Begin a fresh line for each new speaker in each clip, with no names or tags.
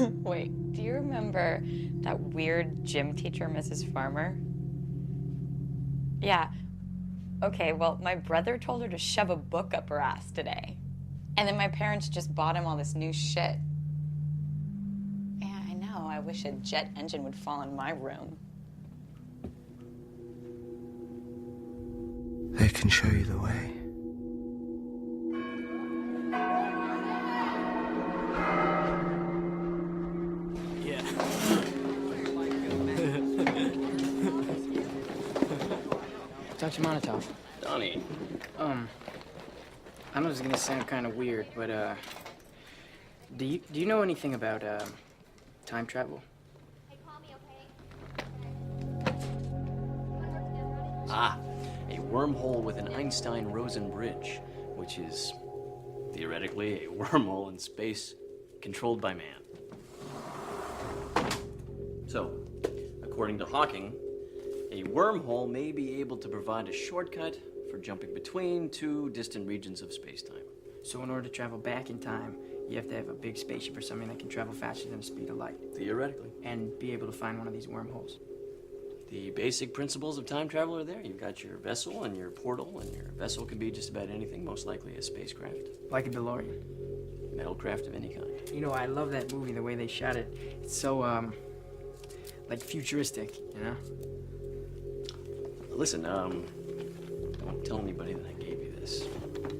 Wait, do you remember that weird gym teacher, Mrs. Farmer? Yeah. Okay, well, my brother told her to shove a book up her ass today. And then my parents just bought him all this new shit. Yeah, I know. I wish a jet engine would fall in my room.
They can show you the way.
Yeah.
Dr. Monotov.
Donnie.
I know this is gonna sound kind of weird, but do you know anything about time travel?
Ah, a wormhole with an Einstein-Rosen bridge, which is theoretically a wormhole in space controlled by man. So, according to Hawking, a wormhole may be able to provide a shortcut for jumping between two distant regions of space-time.
So in order to travel back in time, you have to have a big spaceship or something that can travel faster than the speed of light.
Theoretically.
And be able to find one of these wormholes.
The basic principles of time travel are there. You've got your vessel and your portal, and your vessel can be just about anything, most likely a spacecraft.
Like a DeLorean.
Metalcraft of any kind.
You know, I love that movie, the way they shot it. It's so, like futuristic, you know?
Listen, don't tell anybody that I gave you this.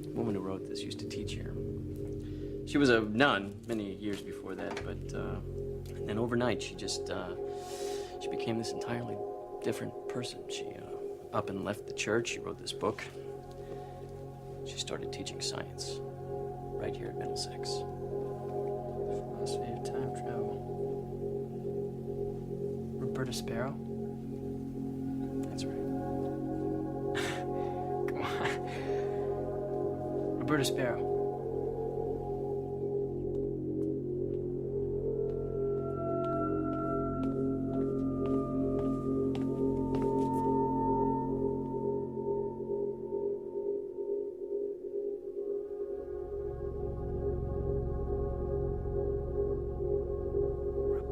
The woman who wrote this used to teach here. She was a nun many years before that, but and then overnight she just she became this entirely different person. She up and left the church. She wrote this book. She started teaching science right here at Middlesex.
Philosophy of time travel. Roberta Sparrow?
That's right.
Come on. Roberta Sparrow.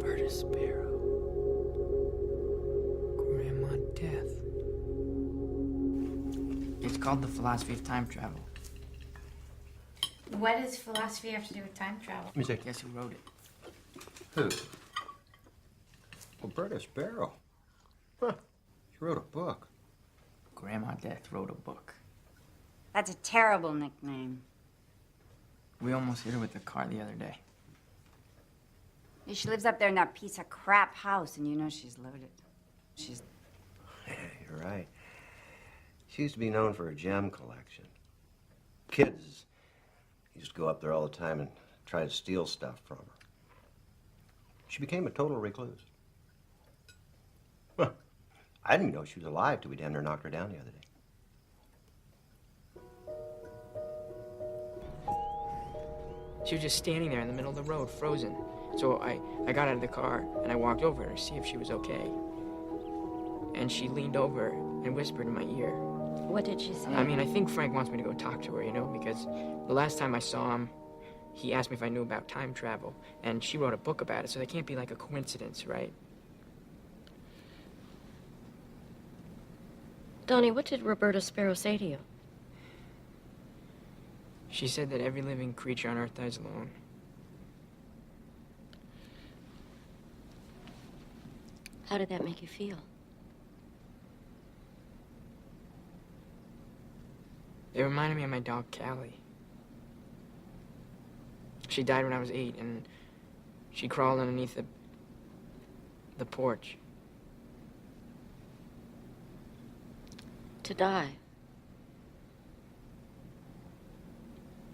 Roberta Sparrow. Grandma Death. It's called The Philosophy of Time Travel.
What does philosophy have to do with time travel?
Guess who wrote it?
Who? Roberta Sparrow. Huh. She wrote a book.
Grandma Death wrote a book.
That's a terrible nickname.
We almost hit her with the car the other day.
She lives up there in that piece of crap house, and you know she's loaded. She's...
Yeah, you're right. She used to be known for her gem collection. Kids used to go up there all the time and try to steal stuff from her. She became a total recluse. Huh. I didn't even know she was alive till we damn near knocked her down the other day.
She was just standing there in the middle of the road, frozen. So I got out of the car and I walked over to see if she was okay. And she leaned over and whispered in my ear.
What did she say?
I mean, I think Frank wants me to go talk to her, you know, because the last time I saw him, he asked me if I knew about time travel, and she wrote a book about it, so that can't be like a coincidence, right?
Donnie, what did Roberta Sparrow say to you?
She said that every living creature on Earth dies alone.
How did that make you feel?
It reminded me of my dog, Callie. She died when I was 8, and she crawled underneath the porch.
To die.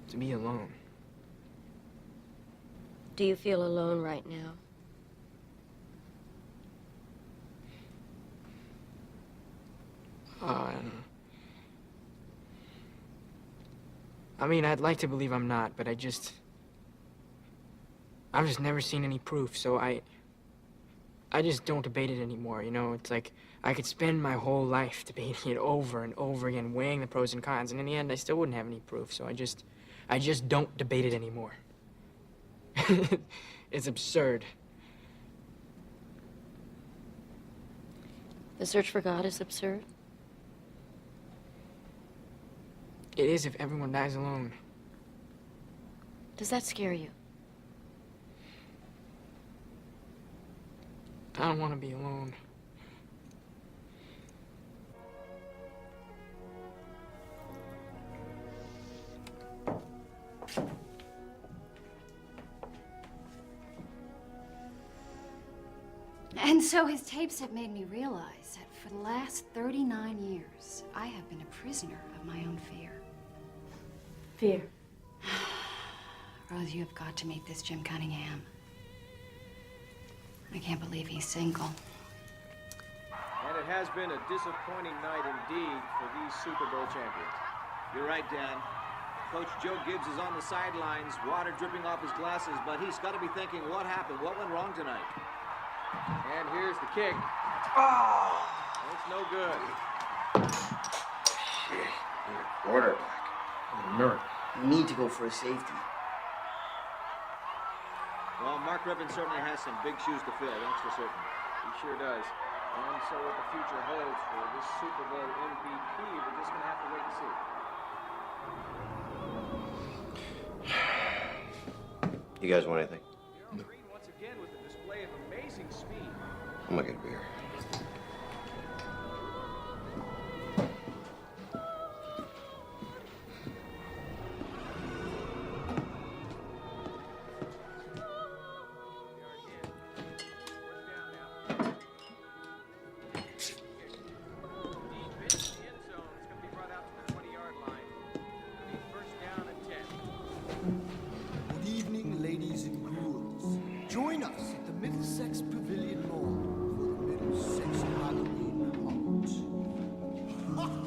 To be alone.
Do you feel alone right now?
I mean, I'd like to believe I'm not, but I've just never seen any proof, so I just don't debate it anymore, you know? It's like I could spend my whole life debating it over and over again, weighing the pros and cons, and in the end, I still wouldn't have any proof, so I just don't debate it anymore. It's absurd.
The search for God is absurd.
It is if everyone dies alone.
Does that scare you?
I don't want to be alone.
And so his tapes have made me realize that for the last 39 years, I have been a prisoner of my own fear.
Fear.
Rose, you have got to meet this Jim Cunningham. I can't believe he's single.
And it has been a disappointing night indeed for these Super Bowl champions.
You're right, Dan. Coach Joe Gibbs is on the sidelines, water dripping off his glasses, but he's got to be thinking, what happened? What went wrong tonight?
And here's the kick. Oh! It's no good.
Shit, you're a quarterback. You're a miracle. You need to go for a safety.
Well, Mark Ribbon certainly has some big shoes to fill, that's for certain.
He sure does. And so what the future holds for this Super Bowl MVP, we're just going to have to wait and see.
You guys want anything?
Green once again with a display of amazing speed.
I'm gonna get a beer.
Good evening, ladies and grooms. Join us at the Middlesex Pavilion Mall for the Middlesex Halloween Haunt.